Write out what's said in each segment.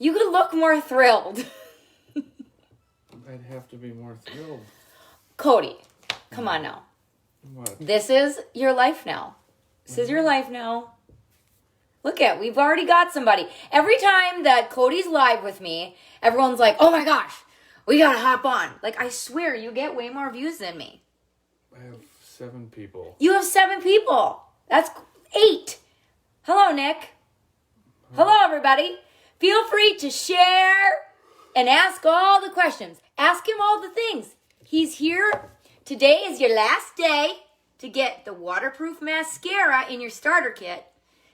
You could look more thrilled. I'd have to be more thrilled. Cody, come on now. What? This is your life now. This is your life now. Look at, we've already got somebody. Every time that Cody's live with me, everyone's like, oh my gosh, we gotta hop on. Like, I swear, you get way more views than me. I have 7 people. You have 7 people. That's 8. Hello, Nick. Hello, everybody. Feel free to share and ask all the questions. Ask him all the things. He's here. Today is your last day to get the waterproof mascara in your starter kit.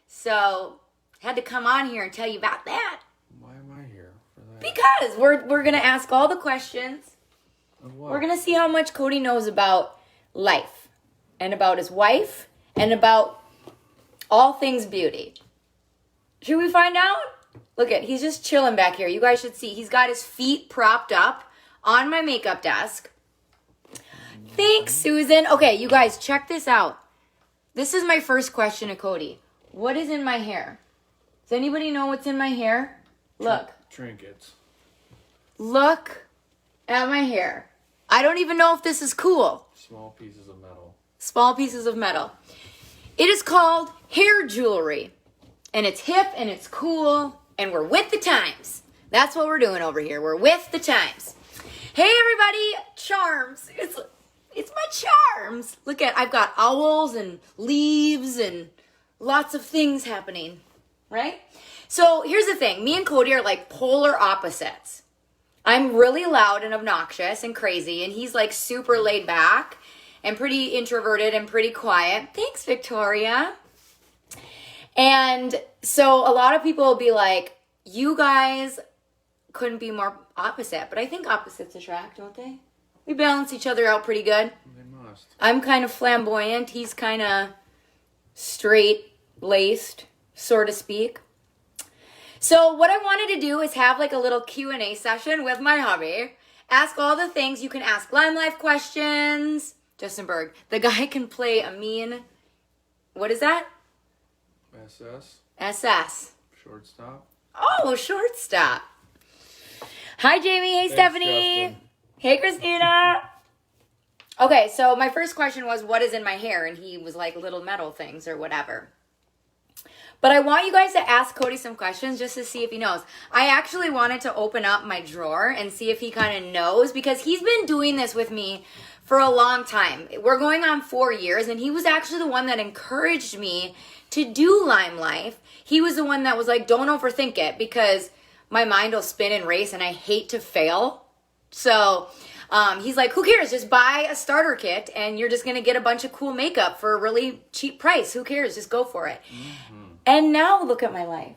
So, had to come on here and tell you about that. Why am I here for that? Because we're going to ask all the questions. Of what? We're going to see how much Cody knows about life and about his wife and about all things beauty. Should we find out? Look at, he's just chilling back here. You guys should see. He's got his feet propped up on my makeup desk. Thanks, Susan. Okay, you guys, check this out. This is my first question to Cody. What is in my hair? Does anybody know what's in my hair? Look. Trinkets. Look at my hair. I don't even know if this is cool. Small pieces of metal. Small pieces of metal. It is called hair jewelry. And it's hip and it's cool. And we're with the times. That's what we're doing over here. We're with the times. Hey, everybody. Charms. It's my charms. Look at, I've got owls and leaves and lots of things happening, right? So here's the thing. Me and Cody are like polar opposites. I'm really loud and obnoxious and crazy, and he's like super laid back and pretty introverted and pretty quiet. Thanks, Victoria. And so a lot of people will be like, you guys couldn't be more opposite, but I think opposites attract, don't they? We balance each other out pretty good. They must. I'm kind of flamboyant. He's kind of straight-laced, so to speak. So what I wanted to do is have like a little Q&A session with my hubby. Ask all the things. You can ask Lime Life questions. Justin Berg. The guy can play a mean... What is that? SS. SS. Shortstop. Oh, shortstop. Hi, Jamie. Hey, Thanks, Stephanie. Justin. Hey, Christina. Okay, so my first question was, what is in my hair? And he was like, little metal things or whatever. But I want you guys to ask Cody some questions just to see if he knows. I actually wanted to open up my drawer and see if he kind of knows, because he's been doing this with me for a long time. We're going on 4 years, and he was actually the one that encouraged me to do Lime Life. He was the one that was like, don't overthink it, because my mind will spin and race and I hate to fail. So he's like, who cares? Just buy a starter kit and you're just going to get a bunch of cool makeup for a really cheap price. Who cares? Just go for it. Mm-hmm. And now look at my life.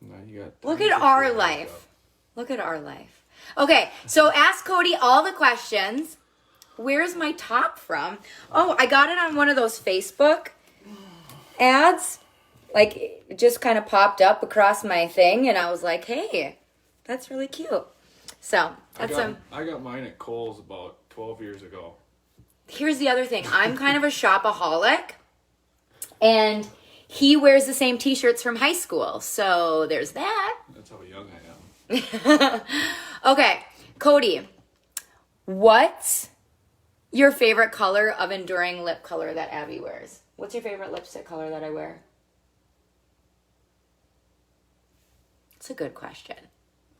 Now you got look at our life. Look at our life. Okay, so ask Cody all the questions. Where's my top from? Oh, I got it on one of those Facebook ads. Like, it just kind of popped up across my thing, and I was like, hey, that's really cute. So, that's I got mine at Kohl's about 12 years ago. Here's the other thing. I'm kind of a shopaholic, and he wears the same t-shirts from high school. So, there's that. That's how young I am. Okay, Cody, what's your favorite color of enduring lip color that Abby wears? What's your favorite lipstick color that I wear? It's a good question.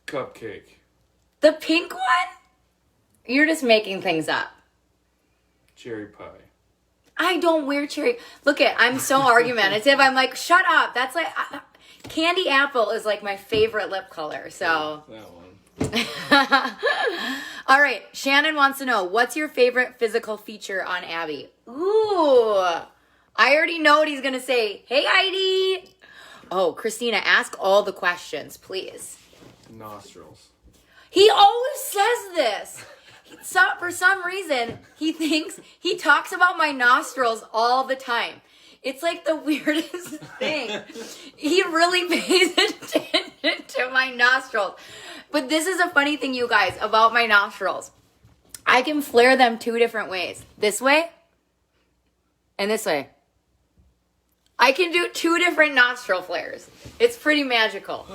Cupcake. The pink one? You're just making things up. Cherry pie. I don't wear cherry. Look at, I'm so argumentative. I'm like, shut up. That's like, candy apple is like my favorite lip color. So. That one. All right. Shannon wants to know, what's your favorite physical feature on Abby? Ooh. I already know what he's going to say. Hey, Heidi. Oh, Christina, ask all the questions, please. Nostrils. He always says this. For some reason, he talks about my nostrils all the time. It's like the weirdest thing. He really pays attention to my nostrils. But this is a funny thing, you guys, about my nostrils. I can flare them 2 different ways. This way and this way. I can do 2 different nostril flares. It's pretty magical.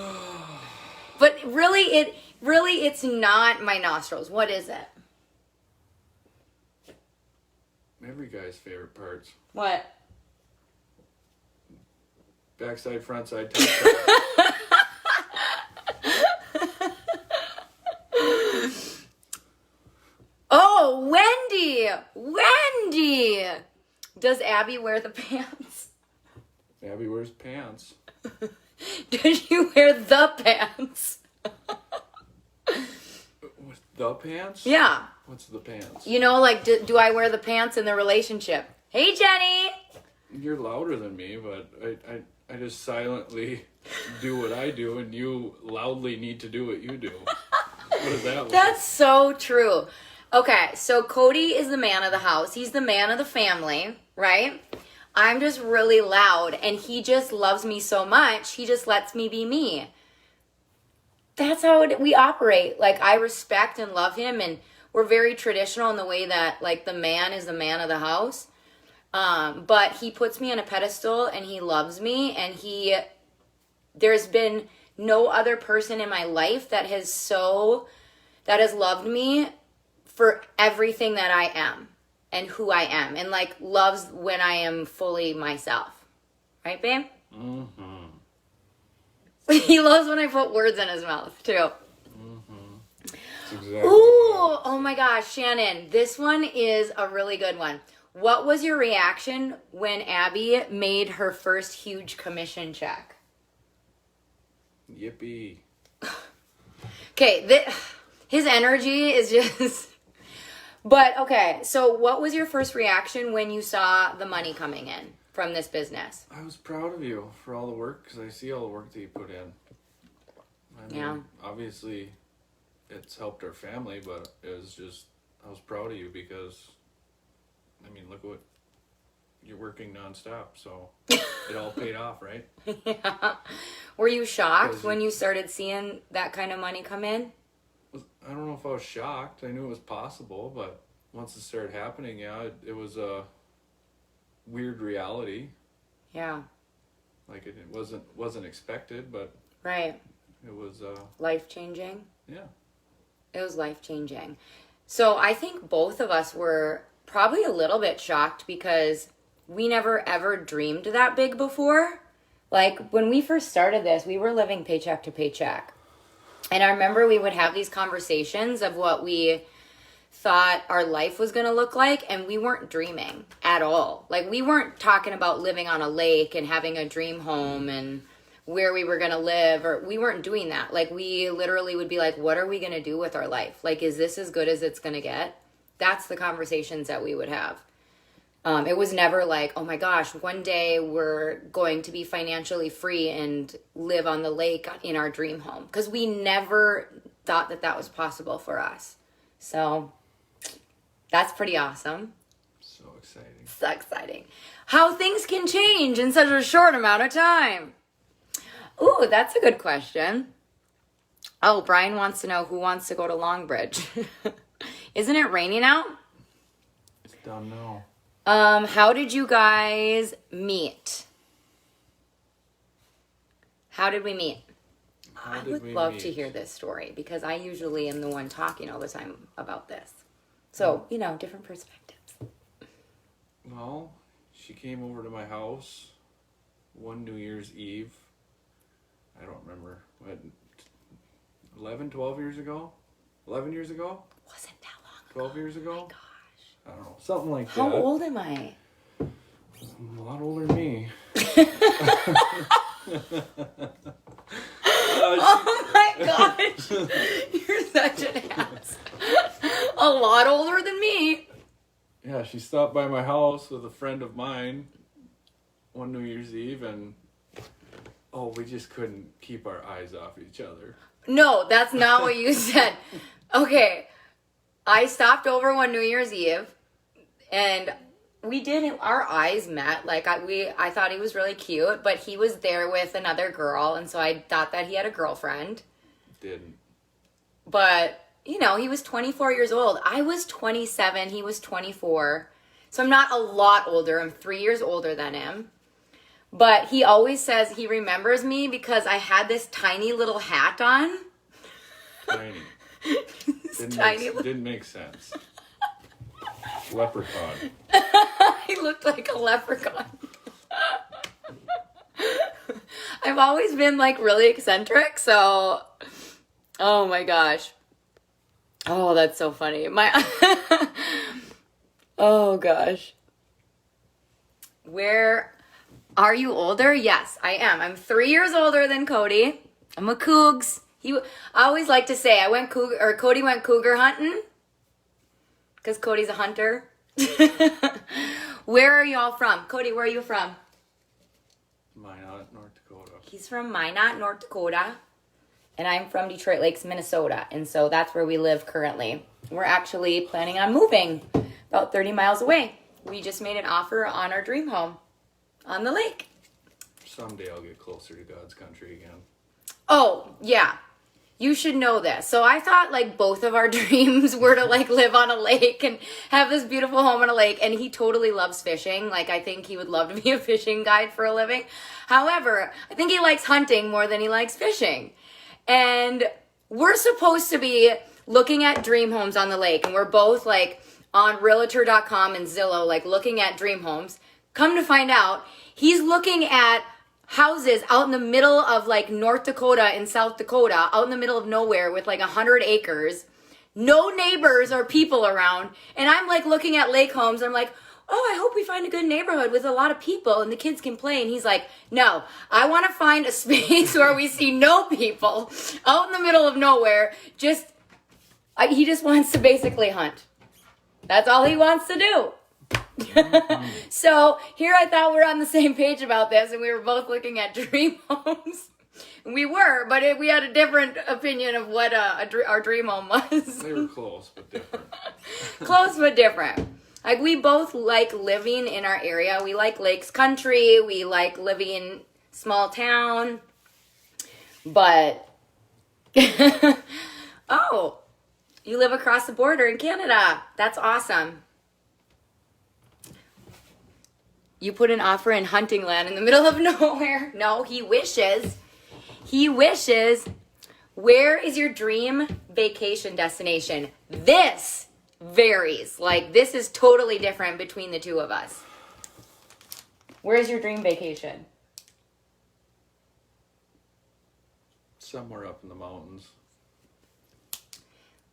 But it's not my nostrils. What is it? Every guy's favorite parts. What? Backside, front side, top side. Oh, Wendy! Wendy! Does Abby wear the pants? Abby wears pants. Does she wear the pants? With the pants? Yeah. What's the pants? You know, like, do I wear the pants in the relationship? Hey, Jenny! You're louder than me, but I just silently do what I do, and you loudly need to do what you do. What does that look That's so true. Okay, so Cody is the man of the house. He's the man of the family, right? I'm just really loud, and he just loves me so much, he just lets me be me. That's how we operate. Like, I respect and love him, and we're very traditional in the way that, like, the man is the man of the house. But he puts me on a pedestal, and he loves me, and there's been no other person in my life that has loved me for everything that I am and who I am, and like loves when I am fully myself. Right, babe? Mm-hmm. He loves when I put words in his mouth too. Mm-hmm. That's exactly. Ooh, oh my gosh, Shannon, this one is a really good one. What was your reaction when Abby made her first huge commission check? Yippee. Okay, his energy is just... But, okay, so what was your first reaction when you saw the money coming in from this business? I was proud of you for all the work, because I see all the work that you put in. I mean, obviously, it's helped our family, but it was just, I was proud of you because, I mean, look what, you're working nonstop, so it all paid off, right? Yeah. Were you shocked when you started seeing that kind of money come in? I don't know if I was shocked. I knew it was possible, but once it started happening, yeah, it was a weird reality. Yeah. Like it wasn't expected, but right. It was life-changing. Yeah. It was life-changing. So I think both of us were probably a little bit shocked because we never ever dreamed that big before. Like when we first started this, we were living paycheck to paycheck. And I remember we would have these conversations of what we thought our life was going to look like, and we weren't dreaming at all. Like, we weren't talking about living on a lake and having a dream home and where we were going to live, or we weren't doing that. Like, we literally would be like, what are we going to do with our life? Like, is this as good as it's going to get? That's the conversations that we would have. It was never like, oh my gosh, one day we're going to be financially free and live on the lake in our dream home. Because we never thought that was possible for us. So that's pretty awesome. So exciting. So exciting. How things can change in such a short amount of time. Ooh, that's a good question. Oh, Brian wants to know who wants to go to Longbridge. Isn't it raining out? It's done now. How did you guys meet? How did we meet? I would love to hear this story because I usually am the one talking all the time about this. So, different perspectives. Well, she came over to my house one New Year's Eve. I don't remember. What, 12 years ago? 11 years ago? Wasn't that long ago. 12 years ago? Oh my gosh. I don't know. Something like that. How old am I? A lot older than me. Oh my gosh. You're such an ass. A lot older than me. Yeah, she stopped by my house with a friend of mine one New Year's Eve, and we just couldn't keep our eyes off each other. No, that's not what you said. Okay. I stopped over one New Year's Eve, and our eyes met. Like, I thought he was really cute, but he was there with another girl, and so I thought that he had a girlfriend. Didn't. But, he was 24 years old. I was 27. He was 24. So I'm not a lot older. I'm 3 years older than him. But he always says he remembers me because I had this tiny little hat on. Tiny. Didn't make sense. Leprechaun. He looked like a leprechaun. I've always been like really eccentric, so oh my gosh. Oh, that's so funny. Oh gosh. Where are you older? Yes, I am. I'm 3 years older than Cody. I'm a cougs. I always like to say Cody went cougar hunting because Cody's a hunter. Where are y'all from? Cody, where are you from? Minot, North Dakota. He's from Minot, North Dakota. And I'm from Detroit Lakes, Minnesota. And so that's where we live currently. We're actually planning on moving about 30 miles away. We just made an offer on our dream home on the lake. Someday I'll get closer to God's country again. Oh, yeah. You should know this. So I thought like both of our dreams were to like live on a lake and have this beautiful home on a lake. And he totally loves fishing. Like I think he would love to be a fishing guide for a living. However, I think he likes hunting more than he likes fishing. And we're supposed to be looking at dream homes on the lake. And we're both like on realtor.com and Zillow, like looking at dream homes. Come to find out, he's looking at houses out in the middle of like North Dakota and South Dakota, out in the middle of nowhere with like 100 acres, no neighbors or people around. And I'm like looking at lake homes. I'm like, oh, I hope we find a good neighborhood with a lot of people and the kids can play. And he's like, no, I want to find a space where we see no people out in the middle of nowhere. He just wants to basically hunt. That's all he wants to do. So here I thought we were on the same page about this and we were both looking at dream homes. We were, but we had a different opinion of what our dream home was. They were close, but different. Close, but different. Like we both like living in our area. We like lakes country. We like living in small town. But, oh, you live across the border in Canada. That's awesome. You put an offer in hunting land in the middle of nowhere. No, he wishes. He wishes. Where is your dream vacation destination? This varies. Like, this is totally different between the two of us. Where's your dream vacation? Somewhere up in the mountains.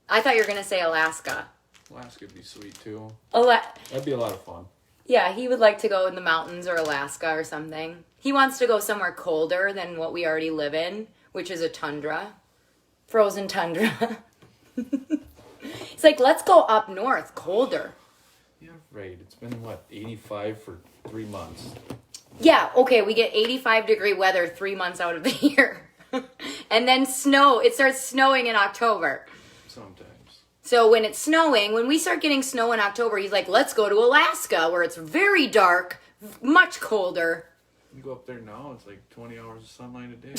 I thought you were going to say Alaska. Alaska would be sweet, too. That'd be a lot of fun. Yeah, he would like to go in the mountains or Alaska or something. He wants to go somewhere colder than what we already live in, which is a tundra. Frozen tundra. He's like, let's go up north, colder. Yeah, right. It's been, 85 for 3 months. Yeah, okay, we get 85-degree weather 3 months out of the year. And then snow. It starts snowing in October. Sometimes. So when it's snowing, when we start getting snow in October, he's like, let's go to Alaska where it's very dark, much colder. You go up there now, it's like 20 hours of sunlight a day.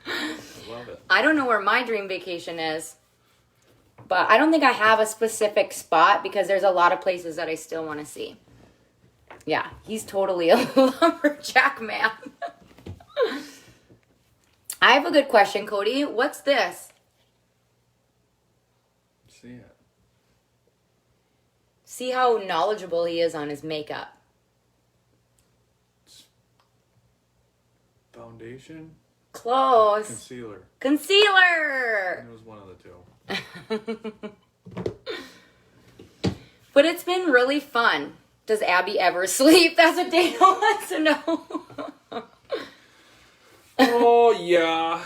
I love it. I don't know where my dream vacation is, but I don't think I have a specific spot because there's a lot of places that I still want to see. Yeah, he's totally a lumberjack man. I have a good question, Cody. What's this? See it. See how knowledgeable he is on his makeup. Foundation? Close. Concealer. It was one of the two. But it's been really fun. Does Abby ever sleep? That's what Dana wants to know. Oh, yeah.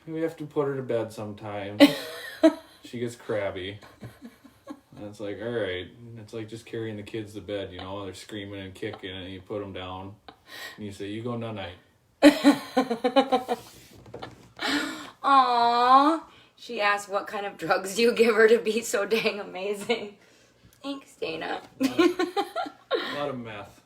We have to put her to bed sometime. She gets crabby. And it's like, all right. It's like just carrying the kids to bed, you know. They're screaming and kicking, and you put them down. And you say, you go night-night. Aww. She asked, what kind of drugs do you give her to be so dang amazing? Thanks, Dana. A lot of meth.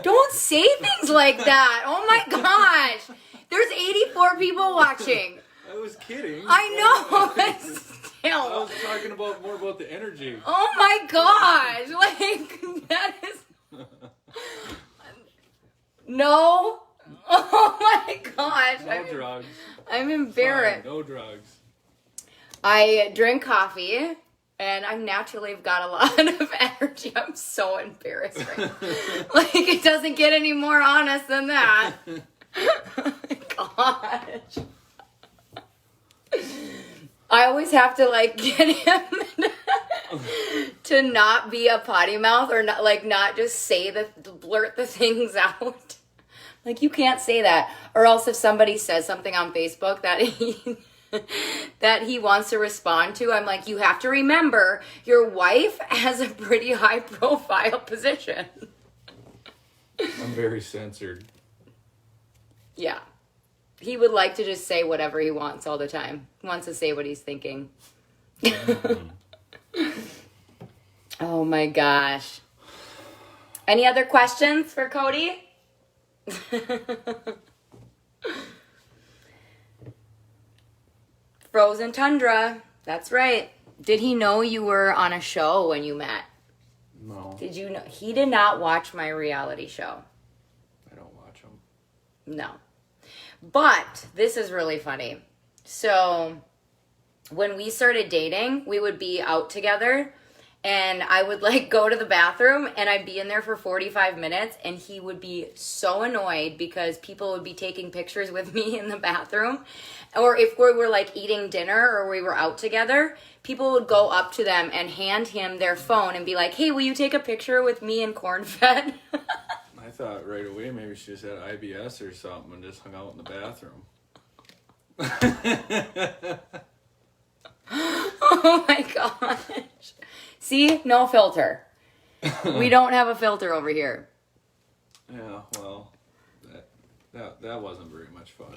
Don't say things like that. Oh my gosh. There's 84 people watching. I was kidding. I know. But still. I was talking more about the energy. Oh my gosh. Like, that is... No. Oh my gosh. gosh. No drugs. I'm embarrassed. Fine, no drugs. I drink coffee, and I naturally have got a lot of energy. I'm so embarrassed right now. Like, it doesn't get any more honest than that. Oh my gosh. I always have to, like, get him to not be a potty mouth or not just say blurt the things out. Like, you can't say that. Or else if somebody says something on Facebook that he wants to respond to, I'm like, you have to remember your wife has a pretty high profile position. I'm very censored. Yeah. He would like to just say whatever he wants all the time. He wants to say what he's thinking. Oh my gosh. Any other questions for Cody? Frozen Tundra. That's right. Did he know you were on a show when you met? No. Did you know? He did not watch my reality show. I don't watch them. No. But this is really funny. So when we started dating, we would be out together and I would like go to the bathroom and I'd be in there for 45 minutes and he would be so annoyed because people would be taking pictures with me in the bathroom. Or if we were like eating dinner or we were out together, people would go up to them and hand him their phone and be like, hey, will you take a picture with me and corn-fed? I thought right away maybe she just had IBS or something and just hung out in the bathroom. Oh my gosh. See? No filter. We don't have a filter over here. Yeah, well, that wasn't very much fun.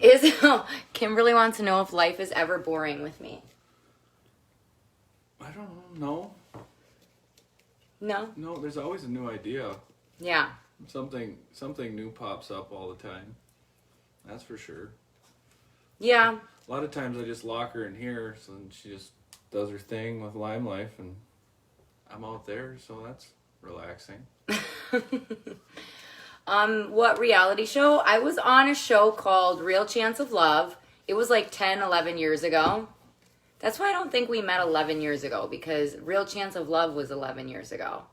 Kimberly wants to know if life is ever boring with me. I don't know. No? No, there's always a new idea. Yeah. Something new pops up all the time. That's for sure. Yeah. A lot of times I just lock her in here, so then she just does her thing with Lime Life, and I'm out there, so that's relaxing. What reality show? I was on a show called Real Chance of Love. It was like 10, 11 years ago. That's why I don't think we met 11 years ago, because Real Chance of Love was 11 years ago.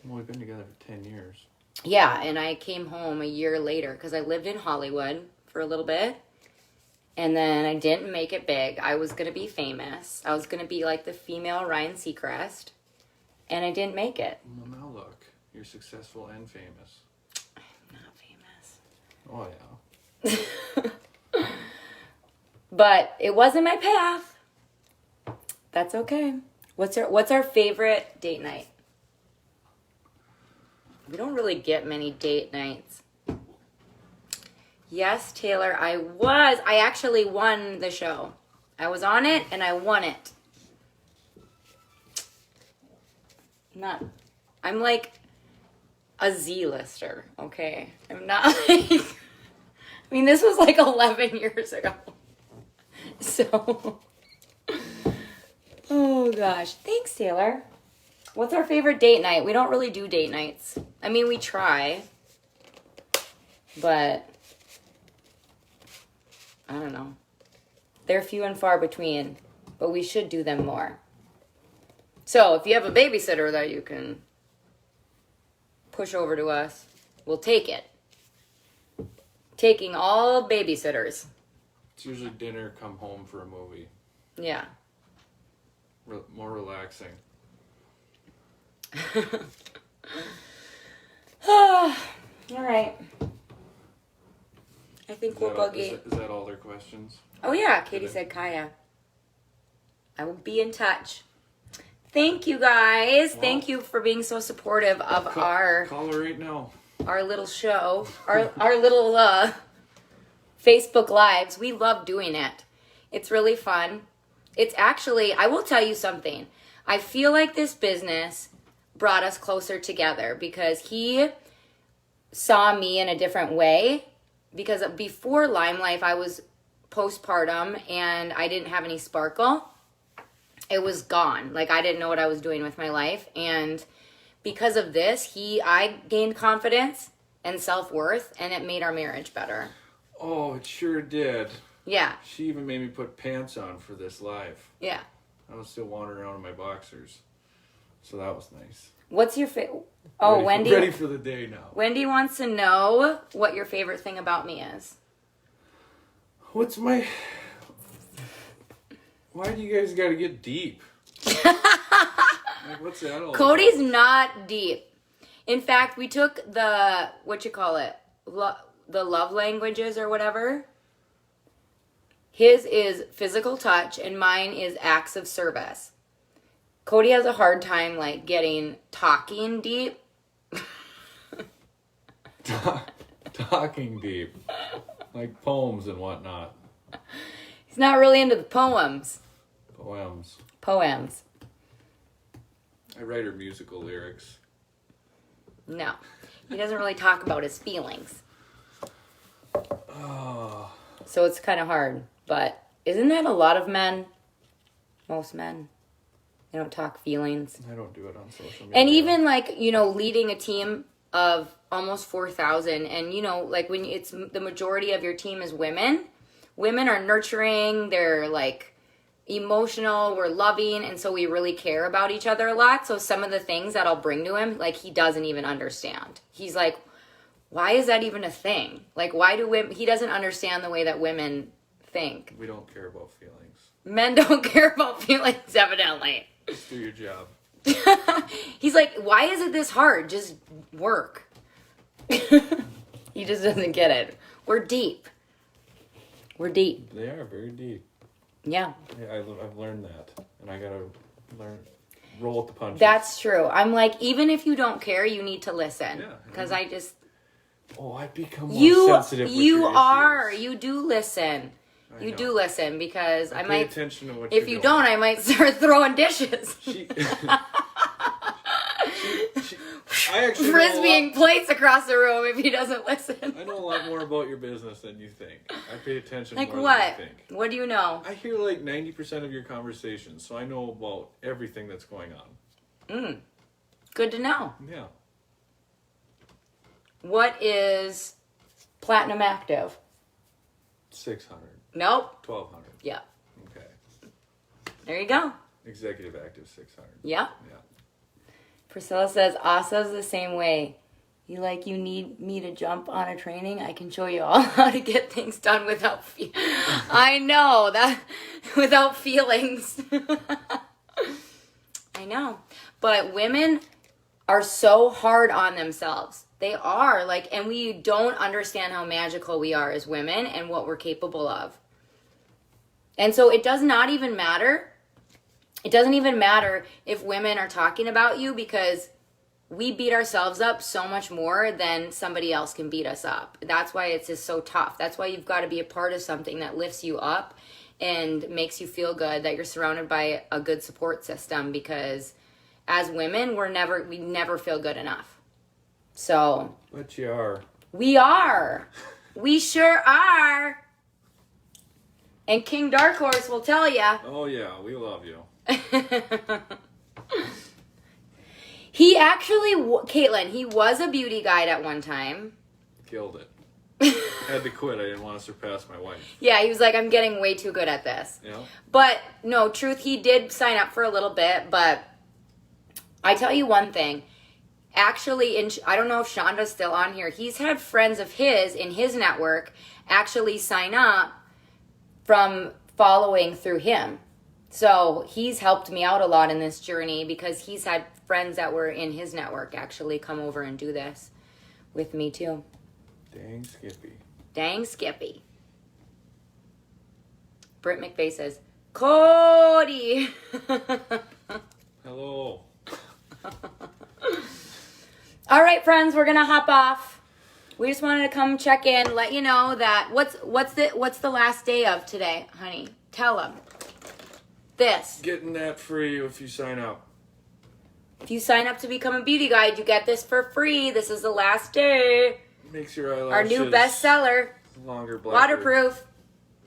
Well, we've been together for 10 years. Yeah, and I came home a year later because I lived in Hollywood for a little bit. And then I didn't make it big. I was going to be famous. I was going to be like the female Ryan Seacrest. And I didn't make it. Well, now look. You're successful and famous. I'm not famous. Oh, yeah. But it wasn't my path. That's okay. What's our favorite date night? We don't really get many date nights. Yes, Taylor, I actually won the show. I was on it and I won it. I'm like a Z-lister, okay? I'm not like, I mean, this was like 11 years ago. So, oh gosh. Thanks, Taylor. What's our favorite date night? We don't really do date nights. I mean, we try, but I don't know. They're few and far between, but we should do them more. So if you have a babysitter that you can push over to us, we'll take it. Taking all babysitters. It's usually dinner, come home for a movie. Yeah. More relaxing. All right. I think we'll buggy. Is that all their questions? Oh yeah, Katie said Kaya. I will be in touch. Thank you guys. Well, thank you for being so supportive of our call her right now. Our little show, our little Facebook Lives. We love doing it. It's really fun. It's actually, I will tell you something. I feel like this business brought us closer together because he saw me in a different way. Because before Lime Life, I was postpartum and I didn't have any sparkle. It was gone. Like, I didn't know what I was doing with my life. And because of this, I gained confidence and self-worth, and it made our marriage better. Oh, it sure did. Yeah. She even made me put pants on for this live. Yeah. I was still wandering around in my boxers. So that was nice. What's your favorite? Oh, Wendy. Ready for the day now. Wendy wants to know what your favorite thing about me is. What's my... Why do you guys got to get deep? Like, what's that all Cody's about? not deep. In fact, we took the, the love languages or whatever. His is physical touch and mine is acts of service. Cody has a hard time like talking deep. Talking deep. Like poems and whatnot. He's not really into the poems. Poems. I write her musical lyrics. No. He doesn't really talk about his feelings. Oh. So it's kind of hard. But isn't that a lot of men? Most men. They don't talk feelings. I don't do it on social media. And even leading a team of almost 4,000 and when it's the majority of your team is women are nurturing, they're like emotional, we're loving, and so we really care about each other a lot. So some of the things that I'll bring to him, like he doesn't even understand. He's like, why is that even a thing? Like, why do women, he doesn't understand the way that women think. We don't care about feelings. Men don't care about feelings, evidently. Just do your job. He's like, why is it this hard? Just work. He just doesn't get it. We're deep. They are very deep. Yeah. I've learned that. And I gotta roll with the punches. That's true. I'm like, even if you don't care, you need to listen. Yeah. Because I just... Oh, I've become more sensitive with your issues. You do listen. You do listen because I pay might... attention to what if you don't, I might start throwing dishes. I actually Frisbeeing plates across the room if he doesn't listen. I know a lot more about your business than you think. I pay attention like more what? than you think. What do you know? I hear like 90% of your conversations, so I know about everything that's going on. Good to know. Yeah. What is platinum active? 600. Nope. 1200. Yeah. Okay. There you go. Executive active 600. Yeah. Yeah. Priscilla says, Asa's the same way. You need me to jump on a training? I can show you all how to get things done without I know that without feelings. I know. But women are so hard on themselves. They are and we don't understand how magical we are as women and what we're capable of. And so it does not even matter. It doesn't even matter if women are talking about you because we beat ourselves up so much more than somebody else can beat us up. That's why it's just so tough. That's why you've got to be a part of something that lifts you up and makes you feel good, that you're surrounded by a good support system, because as women, we never feel good enough. So. But you are. We are. We sure are. And King Dark Horse will tell ya. Oh yeah, we love you. He actually, Caitlin, he was a beauty guide at one time. Killed it. Had to quit. I didn't want to surpass my wife. Yeah, he was like, I'm getting way too good at this. Yeah. But no, truth, he did sign up for a little bit, but I tell you one thing. Actually, I don't know if Shonda's still on here. He's had friends of his in his network actually sign up from following through him. So he's helped me out a lot in this journey because he's had friends that were in his network actually come over and do this with me too. Dang Skippy. Dang Skippy. Britt McVeigh says, Cody! Hello. All right, friends, we're going to hop off. We just wanted to come check in, let you know that what's the last day of today, honey? Tell them. This. Getting that free if you sign up. If you sign up to become a beauty guide, you get this for free. This is the last day. Makes your eyelashes our new bestseller. Longer, blacker.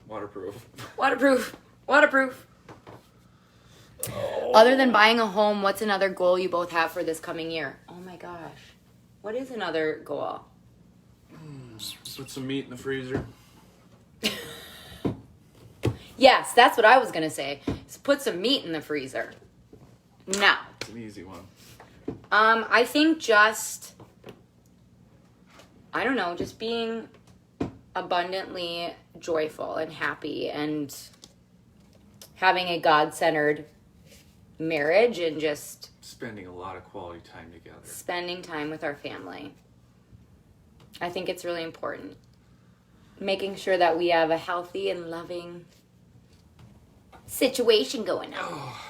Waterproof. Waterproof. Oh. Other than buying a home, what's another goal you both have for this coming year? Oh my gosh. What is another goal? Put some meat in the freezer. Yes, that's what I was going to say. Just put some meat in the freezer. No. It's an easy one. I think just, I don't know, just being abundantly joyful and happy and having a God-centered marriage and just spending a lot of quality time together. Spending time with our family. I think it's really important. Making sure that we have a healthy and loving situation going on. Oh,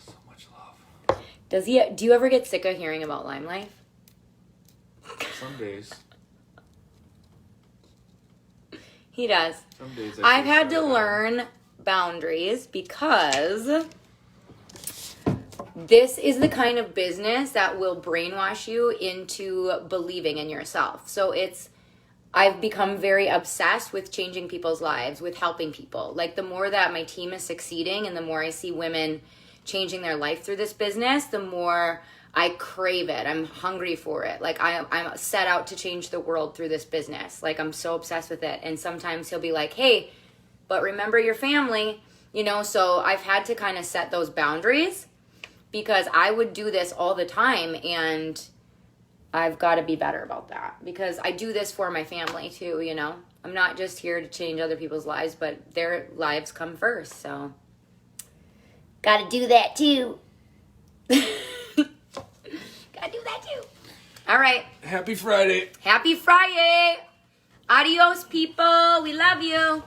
so much love. Do you ever get sick of hearing about Lime Life? Some days. He does. Some days I've had to learn boundaries because this is the kind of business that will brainwash you into believing in yourself. So I've become very obsessed with changing people's lives, with helping people. Like, the more that my team is succeeding and the more I see women changing their life through this business, the more I crave it. I'm hungry for it. Like, I'm set out to change the world through this business. Like, I'm so obsessed with it. And sometimes he'll be like, hey, but remember your family, so I've had to kind of set those boundaries because I would do this all the time, and I've got to be better about that because I do this for my family too, I'm not just here to change other people's lives, but their lives come first, so got to do that too. Got to do that too. All right. Happy Friday. Happy Friday. Adios, people. We love you.